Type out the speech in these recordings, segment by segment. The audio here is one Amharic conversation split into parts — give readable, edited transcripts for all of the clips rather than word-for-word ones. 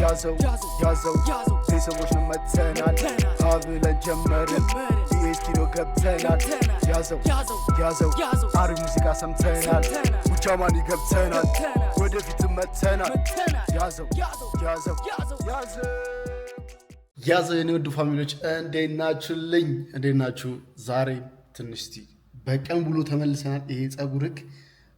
ያዘው ቤተሰቦች ነው መተናል አብለን ጀመርን ስቱዲዮ ገብተናል ያዘው አሪፍ ሙዚቃ ሰምተናል ውጫማኒ ገብተናል ወደፊት መተናል ያዘው የኔ ውድ ፋሚሊዎች እንዴት ናችሁ? ዛሬ ትንሽ በቀን ብሎ ተመልሰናል። ይሄ ጸጉርክ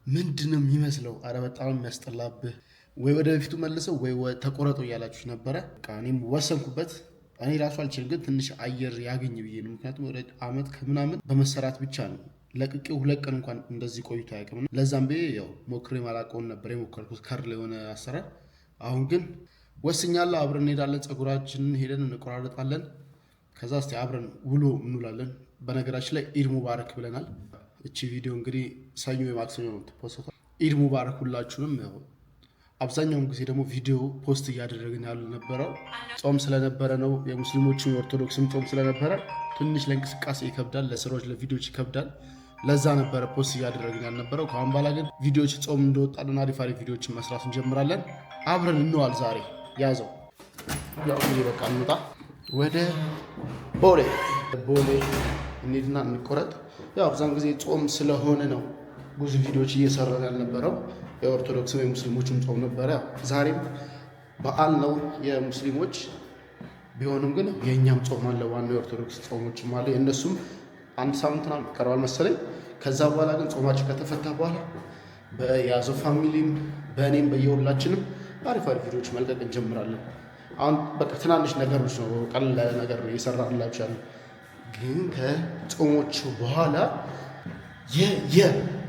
ምንድነው የሚመስለው? አረ በጣም የሚያስጠላብህ ወይ ወደ በፊቱ መልሰው ወይ ተቆረጠው እያላችሁ ነበረ። እኔም ወሰንኩበት። እኔ ራሱ አልችልም፣ ግን ትንሽ አየር ያገኝ ብዬ ነው። ምክንያቱም ወደ አመት ከምናምን በመሰራት ብቻ ነው ለቅቄው 2 ቀን እንኳን እንደዚህ ቆይቶ አያውቅም። ለዛም ብዬ ያው ሞክሬ ማላውቀውን ነበር የሞከርኩት ከርል የሆነ አሰራር። አሁን ግን ወስኛለሁ። አብረን እንሄዳለን፣ ጸጉራችንን ሄደን እንቆራረጣለን። ከዛ እስቲ አብረን ውሎ እንውላለን። በነገራችን ላይ ኢድ ሙባረክ ብለናል። እቺ ቪዲዮ እንግዲህ ሰኞ የማክሰኞ ነው ተፖስቷል። ኢድ ሙባረክ ሁላችሁንም። ያው አብዛኛውን ጊዜ ደግሞ ቪዲዮ ፖስት እያደረግን ያሉ ነበረው ጾም ስለነበረ ነው። የሙስሊሞችም የኦርቶዶክስም ጾም ስለነበረ ትንሽ ለእንቅስቃሴ ይከብዳል፣ ለስራዎች ለቪዲዮዎች ይከብዳል። ለዛ ነበረ ፖስት እያደረግን ያልነበረው። ከአሁን በኋላ ግን ቪዲዮዎች ጾም እንደወጣልን አሪፍ ቪዲዮዎችን መስራት እንጀምራለን። አብረን እንዋል። ዛሬ ያዘው ያው እንግዲህ በቃ እንውጣ ወደ ቦሌ እንሂድና እንቆረጥ። ያው አብዛኛውን ጊዜ ጾም ስለሆነ ነው ብዙ ቪዲዮዎች እየሰራን ያልነበረው። የኦርቶዶክስ ወይ ሙስሊሞችም ጾም ነበረ። ዛሬም በዓል ነው የሙስሊሞች ቢሆንም ግን የእኛም ጾም አለ። ዋናው የኦርቶዶክስ ጾሞችም አለ። የእነሱም 1 ሳምንት ነው ቀርቧል መሰለኝ። ከዛ በኋላ ግን ጾማችን ከተፈታ በኋላ በያዘው ፋሚሊም በእኔም በየሁላችንም አሪፍ ቪዲዮዎች መልቀቅ እንጀምራለን። አሁን በቃ ትናንሽ ነገሮች ነው ቀለል ያለ ነገር እየሰራንላችሁ ያለው። ግን ከጾሞቹ በኋላ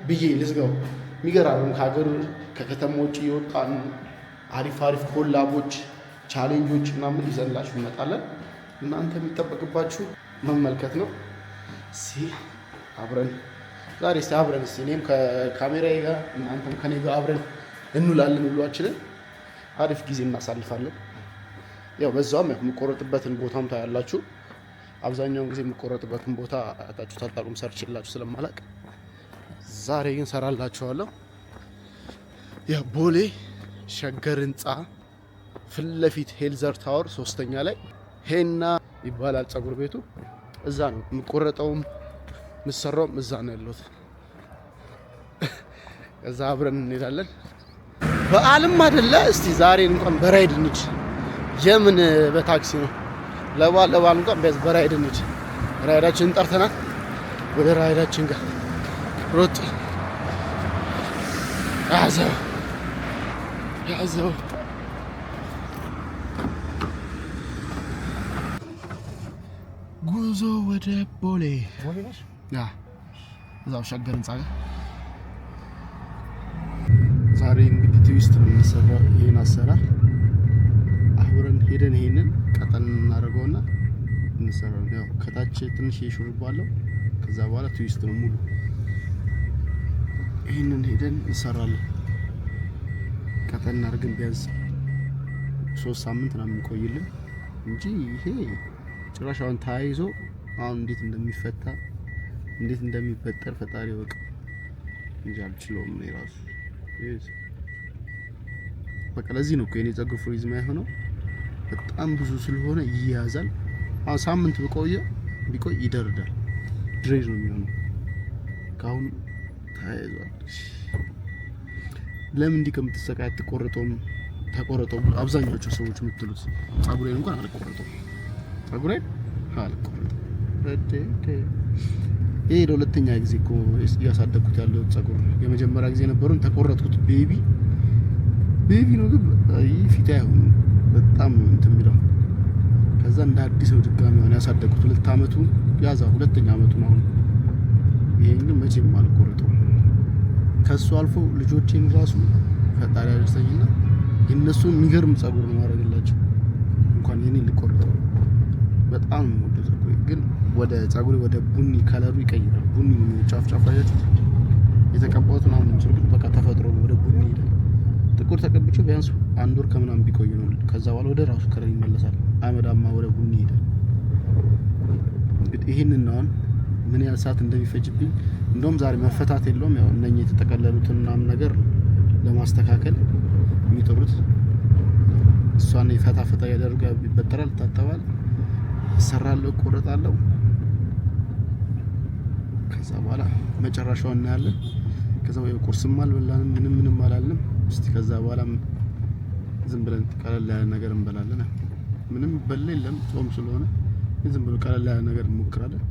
ብዬ ልዝጋው የሚገራሩም ከሀገር ከከተማ ውጭ የወጣን አሪፍ ኮላቦች ቻሌንጆች ምናምን ይዘንላችሁ እንመጣለን። እናንተ የሚጠበቅባችሁ መመልከት ነው። አብረን እኔም ከካሜራዬ ጋር እናንተም ከኔ ጋር አብረን እንውላለን። ውሏችንን አሪፍ ጊዜ እናሳልፋለን። ያው በዛውም የምቆረጥበትን ቦታም ታያላችሁ። አብዛኛውን ጊዜ የምቆረጥበትን ቦታ አጣችሁ ታጣቁም ሰርችላችሁ ስለማላቅ ዛሬ ግን ሰራላችኋለሁ። የቦሌ ሸገር ህንፃ ፊት ለፊት ሄልዘር ታወር 3ኛ ላይ ሄና ይባላል ጸጉር ቤቱ። እዛ ነው የምቆረጠውም የምሰራውም እዛ ነው ያለሁት። እዛ አብረን እንሄዳለን። በዓልም አይደለ? እስቲ ዛሬ እንኳን በራይድ እንሂድ። የምን በታክሲ ነው? ለበዓል እንኳን በራይድ እንሂድ። ራይዳችንን ጠርተናል። ወደ ራይዳችን ጋር ሮጥ ያዘው ጉዞ ወደ ቦሌ እዛው ሸገር ህንፃ ጋር። ዛሬ እንግዲህ ትዊስት ነው የሚሰራው። ይሄን አሰራር አብረን ሄደን ይሄንን ቀጠን እናደርገውና እንሰራው። ያው ከታች ትንሽ ሹሩባ አለው። ከዛ በኋላ ትዊስት ነው ሙሉ። ይሄንን ሄደን እንሰራለን። ቀጠን አድርገን ቢያንስ 3 ሳምንት ነው የሚቆይልን እንጂ ይሄ ጭራሽ አሁን ታይዞ አሁን እንዴት እንደሚፈታ እንዴት እንደሚበጠር ፈጣሪ ወቅ እንጂ አልችለውም ነው ራሱ። በቃ ለዚህ ነው የኔ ጸጉር ፍሪዝ የማይሆነው፣ በጣም ብዙ ስለሆነ ይያዛል። አሁን ሳምንት ቢቆይ ይደርዳል፣ ድሬድ ነው የሚሆነው። ካሁን ታይዟል። ለምን እንዲህ ከምትሰቃይ አትቆረጠውም? ተቆረጠው አብዛኞቹ ሰዎች የምትሉት። ጸጉሬን እንኳን አልቆረጠው። ይሄ ለሁለተኛ ጊዜ እኮ እያሳደግኩት ያለው ጸጉር። የመጀመሪያ ጊዜ ነበሩን ተቆረጥኩት። ቤቢ ነው ግን ፊት አይሆንም፣ በጣም እንትን የሚለው። ከዛ እንደ አዲስ ነው ድጋሚ ሆነ ያሳደግኩት። 2 አመቱ ያዛ 2ኛ አመቱ ነው አሁን። ይሄን ግን መቼም አልቆረጠው። ከሱ አልፎ ልጆቼን ራሱ ፈጣሪ ያደርሰኝና የነሱን የሚገርም ጸጉር ነው ማድረግላቸው። እንኳን የኔን ልቆርጠው በጣም ወደ ጸጉሬ ግን ወደ ጸጉሬ ወደ ቡኒ ከለሩ ይቀይራል። ቡኒ ጫፍ አያችሁ የተቀባሁት ነው እንጂ በቃ ተፈጥሮ ነው ወደ ቡኒ ይላል። ጥቁር ተቀብቼው ቢያንስ 1 ወር ከምናምን ቢቆይ ነው። ከዛ በኋላ ወደ ራሱ ከለር ይመለሳል። አመዳማ ወደ ቡኒ ይላል። እንግዲህ ይሄንን ነው ምን ያህል ሰዓት እንደሚፈጅብኝ እንደውም ዛሬ መፈታት የለውም። ያው እነኚህ የተጠቀለሉትን ምናምን ነገር ለማስተካከል የሚጥሩት እሷን ፈታ ያደርጋ ይበጠራል፣ ይታጠባል፣ እሰራለሁ፣ እቆረጣለሁ። ከዛ በኋላ መጨረሻውን እናያለን። ከዛ ወይ ቁርስም አልበላንም ምንም አላልንም። እስቲ ከዛ በኋላ ዝም ብለን ቀለል ያለ ነገር እንበላለን። ምንም በላ የለም ጾም ስለሆነ ዝም ብሎ ቀለል ያለ ነገር እንሞክራለን።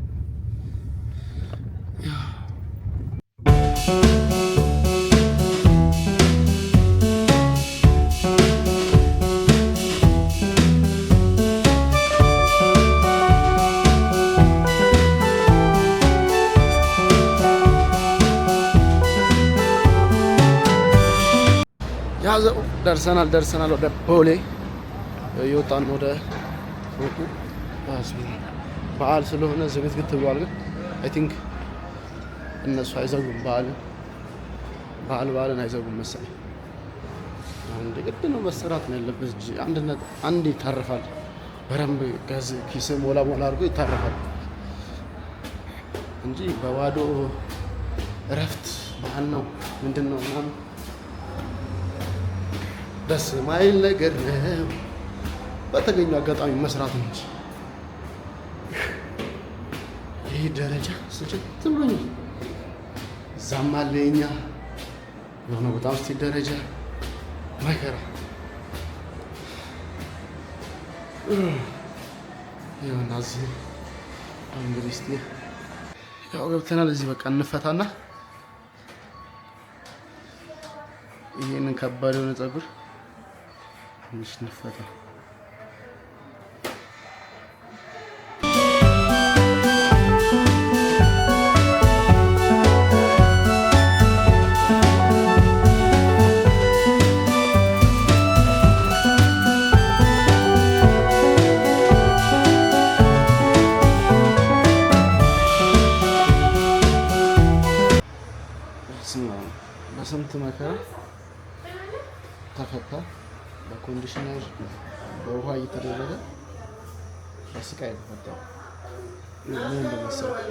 ያዘው ደርሰናል። ወደ ቦሌ እየወጣን ወደ ፎቁ። በዓል ስለሆነ ዝግትግት ብሏል። ግን አይ ቲንክ እነሱ አይዘጉም በዓልን አይዘጉም መሰለኝ። አንድ ግድ ነው መሰራት ነው ያለበት እንጂ አንድ ይታረፋል። በረምብ ጋዝ ኪስ ሞላ አድርጎ ይታረፋል እንጂ በባዶ እረፍት በዓል ነው ምንድን ነው ምናምን ደስ ማይል ነገር ነው። በተገኘው አጋጣሚ መስራት ነው እንጂ ይህ ደረጃ ስልችት ብሎኛል። እዛም አለ የኛ የሆነ በጣም ስቲ ደረጃ መከራ ይሆና እዚህ እንግዲህ እስቲ ያው ገብተናል። እዚህ በቃ እንፈታና ይሄንን ከባድ የሆነ ፀጉር ትንሽ እንፈታ። በስንት መከራ ተፈታ። በኮንዲሽነር በውሃ እየተደረገ በስቃይ ተፈታ። ምን እንደመሰለ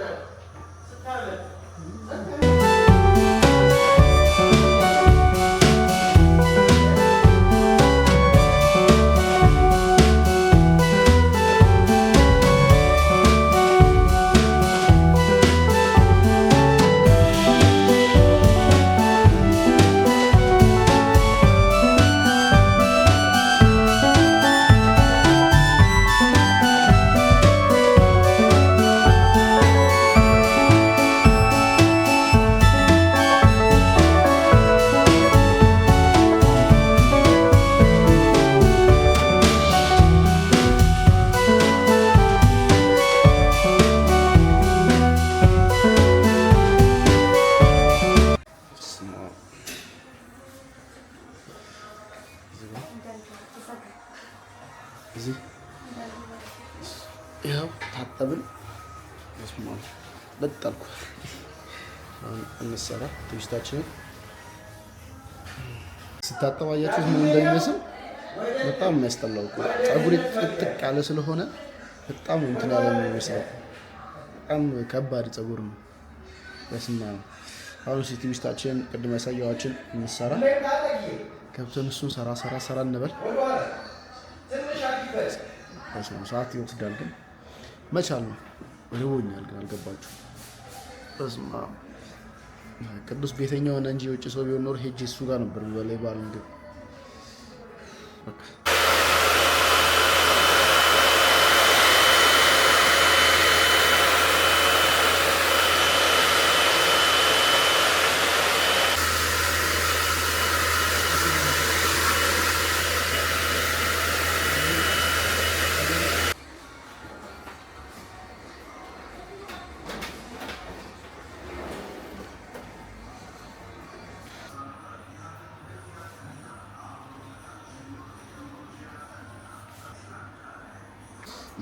ያው ታጠብን መስማት ለጣልኩ እንሰራ ትዊስታችንን ስታጠብ አያችሁት ምን እንደሚመስል በጣም የሚያስጠላው ፀጉሬ ጥቅጥቅ ያለ ስለሆነ በጣም እንትን ያለ ነው የሚመስለው። በጣም ከባድ ፀጉር ነው። በስማ አሁን ትዊስታችን ቅድም ያሳየኋችን እንሰራ ከብተን እሱን ሰራ እንበል። ሰዓት ይወስዳል ግን መቻል ነው። ርቦኛል ግን አልገባችሁ። በስማ ቅዱስ ቤተኛ ሆነ እንጂ የውጭ ሰው ቢሆን ኖር ሄጄ እሱ ጋር ነበር በላይ ባል እንደ በቃ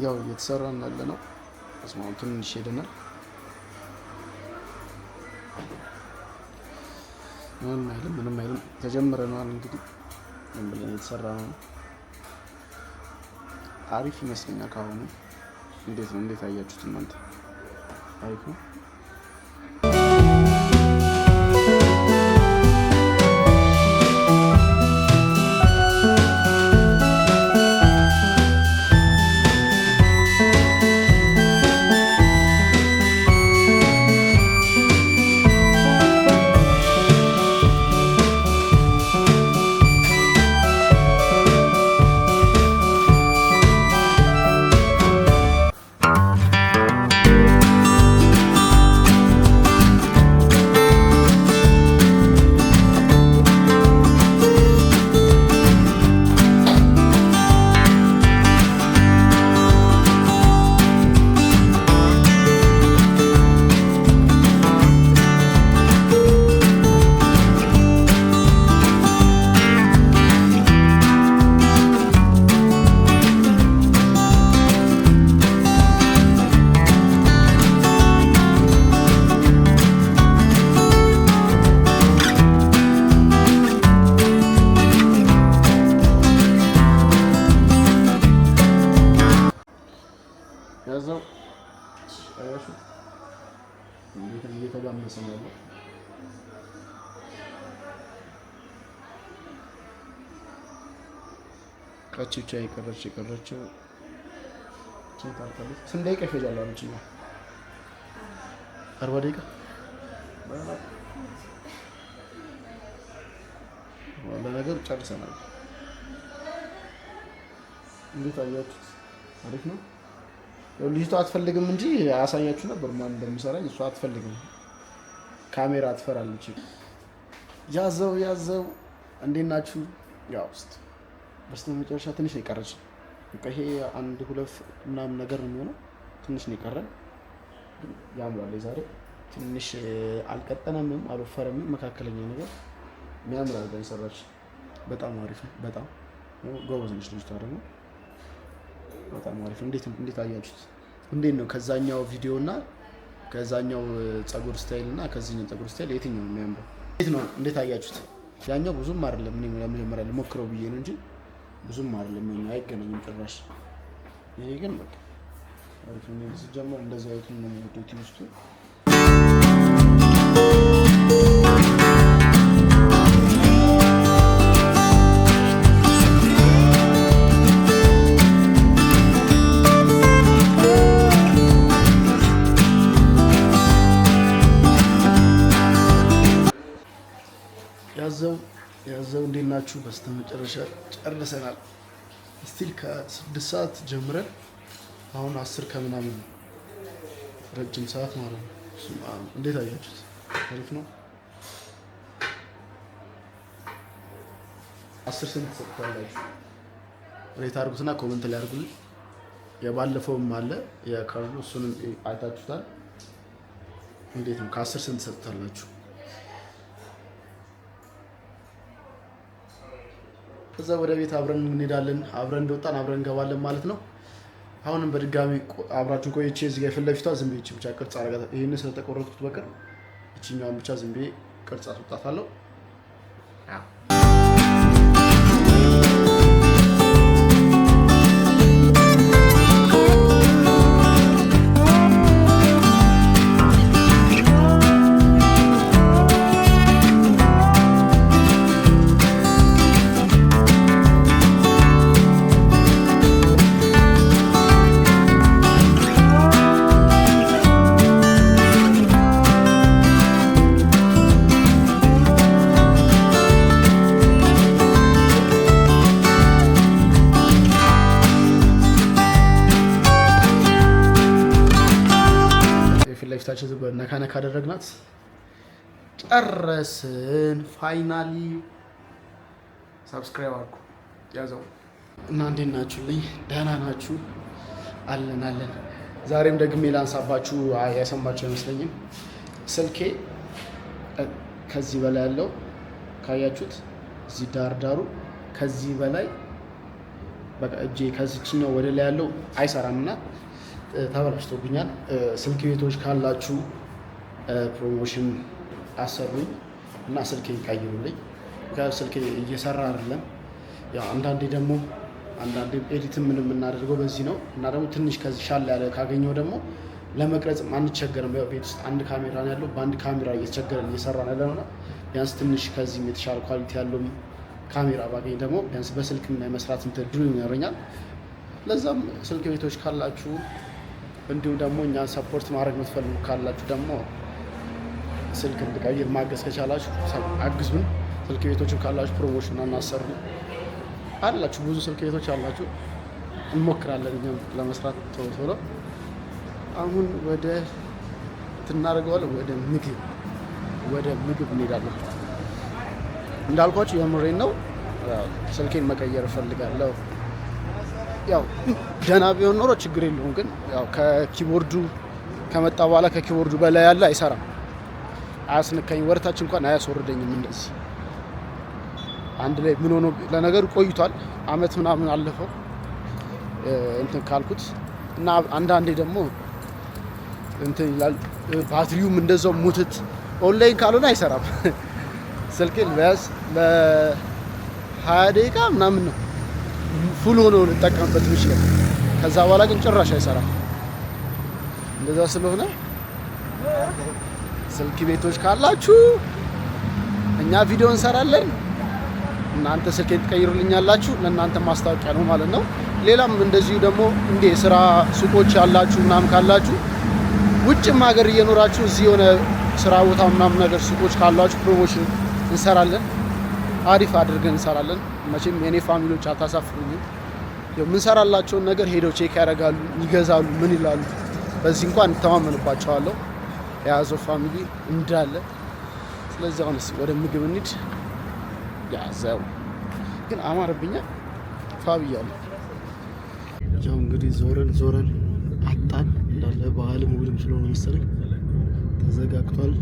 ያው እየተሰራን ያለ ነው። አስማው ትንሽ ሄደናል። ምንም አይልም ተጀምረናል። እንግዲህ ምን ብለን እየተሰራ ነው። አሪፍ ይመስለኛል። ካሁኑ እንዴት አያችሁት እናንተ? አሪፍ ነው። ጨርሻለሁ። ቀጭ ብቻ የቀረችው ስንት ደቂቃ ይፈጃል? አለች 40 ደቂቃ ለነገሩ ጨርሰናል። እንዴት አያችሁት? አሪፍ ነው። ልጅቷ አትፈልግም እንጂ አሳያችሁ ነበር ማን እንደሚሰራኝ። እሷ አትፈልግም፣ ካሜራ ትፈራለች። ያዘው እንዴት ናችሁ? ያው ውስጥ በስተመጨረሻ ትንሽ ነው የቀረች። በቃ ይሄ 1-2 ምናምን ነገር ነው የሚሆነው። ትንሽ ነው የቀረን። ያምራል። ዛሬ ትንሽ አልቀጠነምም አልወፈረምም፣ መካከለኛ ነገር የሚያምር አድርጋ የሰራች። በጣም አሪፍ ነው። በጣም ጎበዝ ነች ልጅቷ ደግሞ በጣም አሪፍ። እንዴት አያችሁት? እንዴት ነው ከዛኛው ቪዲዮ እና ከዛኛው ፀጉር ስታይል እና ከዚህኛው ፀጉር ስታይል የትኛው ነው የሚያምረው? እንዴት አያችሁት? ያኛው ብዙም አይደለም። እኔ ለመጀመሪያ ልሞክረው ብዬ ነው እንጂ ብዙም አይደለም። አይገናኝም ጭራሽ። ይሄ ግን በቃ አሪፍ ነው። ሲጀመር እንደዚህ አይነት ነው ሞዴቲ ውስጡ ያዘው እንዴት ናችሁ? በስተመጨረሻ ጨርሰናል። ስቲል ከ6 ሰዓት ጀምረን አሁን 10 ከምናምን ረጅም ሰዓት ማለት ነው። እንዴት አያችሁት? አሪፍ ነው። 10 ስንት ሰጥታላችሁ? ሬት አድርጉትና ኮሜንት ላይ አድርጉልኝ። የባለፈውም አለ የካርሉ እሱንም አይታችሁታል። እንዴት ነው? ከ10 ስንት ሰጥታላችሁ? ከዛ ወደ ቤት አብረን እንሄዳለን። አብረን እንደወጣን አብረን እንገባለን ማለት ነው። አሁንም በድጋሚ አብራችሁን ቆይቼ እዚህ ጋር ፊት ለፊቷ ዝም ብዬ ብቻ ቅርጽ አደርጋታለሁ። ይሄንን ስለተቆረጥኩት በቀር እቺኛውን ብቻ ዝም ብዬ ቅርጽ አስወጣታለሁ። ለፊታችን ነካ አደረግናት፣ ጨረስን። ፋይናሊ ሰብስክራይብ አድርጉ፣ ያዘው እና እንዴት ናችሁልኝ? ደህና ናችሁ? አለን። ዛሬም ደግሜ ላንሳባችሁ፣ ያሰማችሁ አይመስለኝም። ስልኬ ከዚህ በላይ ያለው ካያችሁት እዚህ ዳርዳሩ ከዚህ በላይ በቃ እጄ ከዚችኛው ወደ ላይ ያለው አይሰራምና ተበላሽቶብኛል። ስልክ ቤቶች ካላችሁ ፕሮሞሽን አሰሩኝ እና ስልኬን ቀይሩልኝ። ስልኬ እየሰራ አይደለም። ያው አንዳንዴ ኤዲት ምን የምናደርገው በዚህ ነው እና ደግሞ ትንሽ ከዚህ ሻል ያለ ካገኘው ደግሞ ለመቅረጽም አንቸገርም። ቤት ውስጥ አንድ ካሜራ ነው ያለው። በአንድ ካሜራ እየተቸገረን እየሰራን ያለ ነው። ቢያንስ ትንሽ ከዚህም የተሻለ ኳሊቲ ያለው ካሜራ ባገኝ ደግሞ ቢያንስ በስልክ መስራት ድሉ ይኖረኛል። ለዛም ስልክ ቤቶች ካላችሁ እንዲሁም ደግሞ እኛን ሰፖርት ማድረግ የምትፈልጉ ካላችሁ ደግሞ ስልክ እንድቀይር ማገዝ ከቻላችሁ አግዙን። ስልክ ቤቶችም ካላችሁ ፕሮሞሽን እናሰሩ አላችሁ። ብዙ ስልክ ቤቶች አላችሁ። እንሞክራለን እኛም ለመስራት ቶሎ። አሁን ወደ ትናደርገዋለን ወደ ምግብ እንሄዳለን። እንዳልኳችሁ የምሬን ነው። ስልኬን መቀየር እፈልጋለሁ። ያው ደህና ቢሆን ኖሮ ችግር የለውም፣ ግን ያው ከኪቦርዱ ከመጣ በኋላ ከኪቦርዱ በላይ ያለ አይሰራም፣ አያስነካኝ፣ ወርታች እንኳን አያስወርደኝም። እንደዚህ አንድ ላይ ምን ሆኖ ለነገሩ ቆይቷል፣ አመት ምናምን አለፈው እንትን ካልኩት እና አንዳንዴ ደግሞ እንትን ይላል። ባትሪውም እንደዛው ሙትት ኦንላይን ካልሆነ አይሰራም። ስልኬን ቢያንስ ለ20 ደቂቃ ምናምን ነው ፉል ሆኖ ልጠቀምበት ይችላል። ከዛ በኋላ ግን ጭራሽ አይሰራም። እንደዛ ስለሆነ ስልክ ቤቶች ካላችሁ እኛ ቪዲዮ እንሰራለን፣ እናንተ ስልኬን ትቀይሩልኛላችሁ። ለእናንተ ማስታወቂያ ነው ማለት ነው። ሌላም እንደዚሁ ደግሞ እንደ ስራ ሱቆች ያላችሁ ምናምን ካላችሁ ውጭም ሀገር እየኖራችሁ እዚህ የሆነ ስራ ቦታ ምናምን ነገር ሱቆች ካላችሁ ፕሮሞሽን እንሰራለን፣ አሪፍ አድርገን እንሰራለን። መቼም የኔ ፋሚሊዎች አታሳፍሩኝም። የምንሰራላቸውን ነገር ሄደው ቼክ ያደርጋሉ፣ ይገዛሉ፣ ምን ይላሉ። በዚህ እንኳን እንተማመንባቸዋለሁ የያዘው ፋሚሊ እንዳለ። ስለዚህ አሁንስ ወደ ምግብ እንሂድ። ያዘው ግን አማረብኛ ፋብያለሁ። ያው እንግዲህ ዞረን አጣን እንዳለ ባህልም ውልም ስለሆነ መሰለኝ ተዘጋግቷል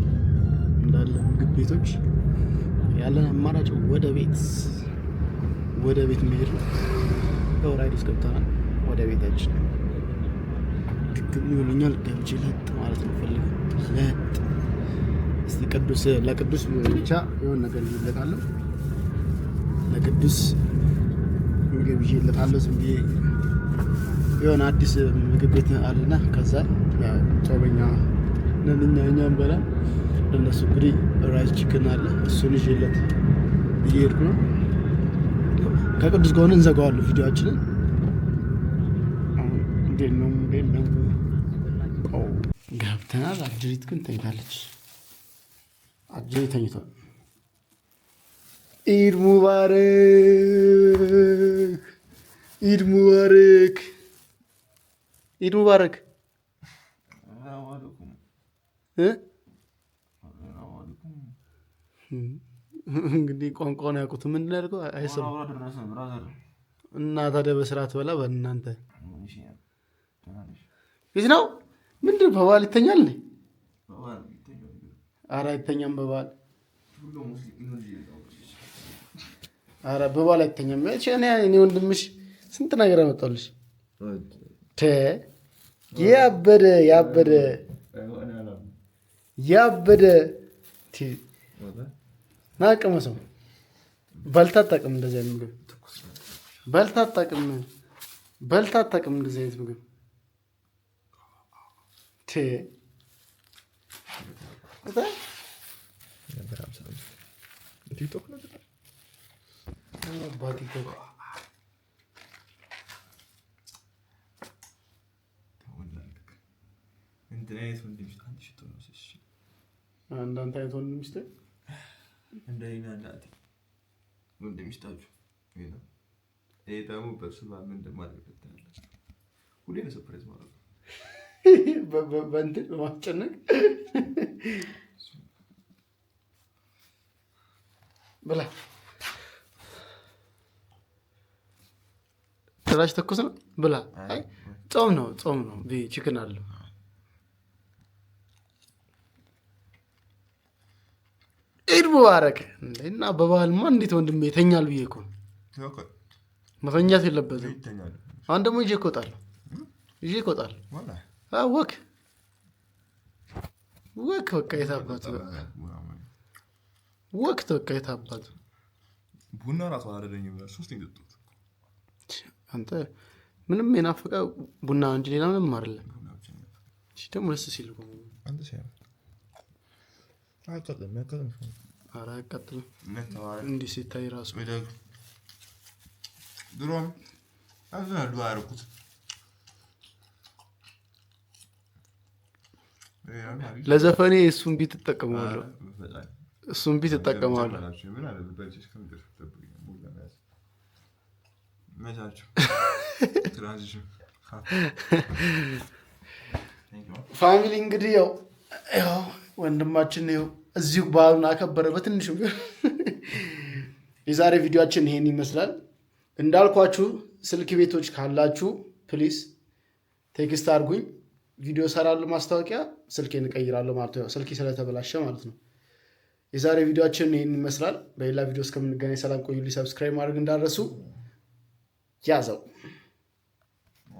እንዳለ ምግብ ቤቶች። ያለን አማራጭ ወደ ቤት መሄድ ነው። ያው ራይድ ውስጥ ገብተናል። ወደ ቤታችን ድግም ይሆነኛል። ገብቼ ለጥ ማለት ነው ፈልገው ለጥ። እስቲ ለቅዱስ ብቻ የሆነ ነገር ይለቃለሁ። ለቅዱስ ምግብ ይዤለታለሁ። ዝም ብዬ የሆነ አዲስ ምግብ ቤት አለና ከዛ ያው ጾመኛ ነን እኛም በላ ለነሱ እንግዲህ ራይስ ቺክን አለ። እሱን ይዤለት እየሄድኩ ነው። ከቅዱስ ጋር ሆነን እንዘጋዋለን ቪዲዮአችንን። እንዴት ነው ገብተናል። አጅሪት ግን ተኝታለች። አጅሪት ተኝቷል። ኢድ ሙባረክ፣ ኢድ ሙባረክ፣ ኢድ ሙባረክ። እንግዲህ ቋንቋውን ያውቁት ምንድን ነው ያልከው? አይሰማም እና ታዲያ በስርዓት በላ። በእናንተ ፊት ነው ምንድን በበዓል ይተኛል? ኧረ አይተኛም በበዓል። ኧረ በበዓል አይተኛም። እኔ ወንድምሽ ስንት ነገር አመጣሁልሽ። ያበደ ናቅመ ሰው በልታ አታውቅም። እንደዚህ አይነት ምግብ በልታ አታውቅም። እንደዚህ አይነት ምግብ አንዳንድ አይነት ወንድ ሚስት እንደኔ አንዳንዴ ወንድ ሚስታችሁ ይሄ ደግሞ በስማ ምን እንደማድረግ ትላለች። ሁሌ ነው ሰርፕራይዝ ማለት ነው። በእንትን በማስጨነቅ ብላ ትራሽ ተኩስ ነው ብላ። አይ ጾም ነው ቺክን አለው። ኢድ ሙባረክ እና በባህልማ እንዴት ወንድሜ ይተኛል ብዬ እኮ መተኛት የለበትም። አሁን ደግሞ ይዤ እኮጣለሁ። ወክ በቃ የታባቱ ወቅት በቃ የታባቱ ቡና ራሱ አላደረኝም። ሶስት እንግጡት አንተ ምንም የናፈቀ ቡና እንጂ ሌላ ምንም አይደለም። እሺ ደግሞ ደስ ሲል እኮ አንተ ሲያ አቀጥም ኧረ አያቃጥልም። እንዲህ ሲታይ ራሱ ድሮም አዝናዱ አያረኩት ለዘፈኔ እሱን ቢት እጠቀመዋለሁ። ፋሚሊ እንግዲህ ያው ወንድማችን ነው እዚሁ በዓሉን አከበረ በትንሹ። የዛሬ ቪዲዮአችን ይሄን ይመስላል። እንዳልኳችሁ ስልክ ቤቶች ካላችሁ ፕሊስ ቴክስት አድርጉኝ። ቪዲዮ ሰራለሁ፣ ማስታወቂያ ስልኬን እቀይራለሁ ማለት ነው። ስልኬ ስለተበላሸ ማለት ነው። የዛሬ ቪዲዮአችን ይሄን ይመስላል። በሌላ ቪዲዮ እስከምንገናኝ ሰላም ቆዩልኝ። ሰብስክራይብ ማድረግ እንዳትረሱ። ያዘው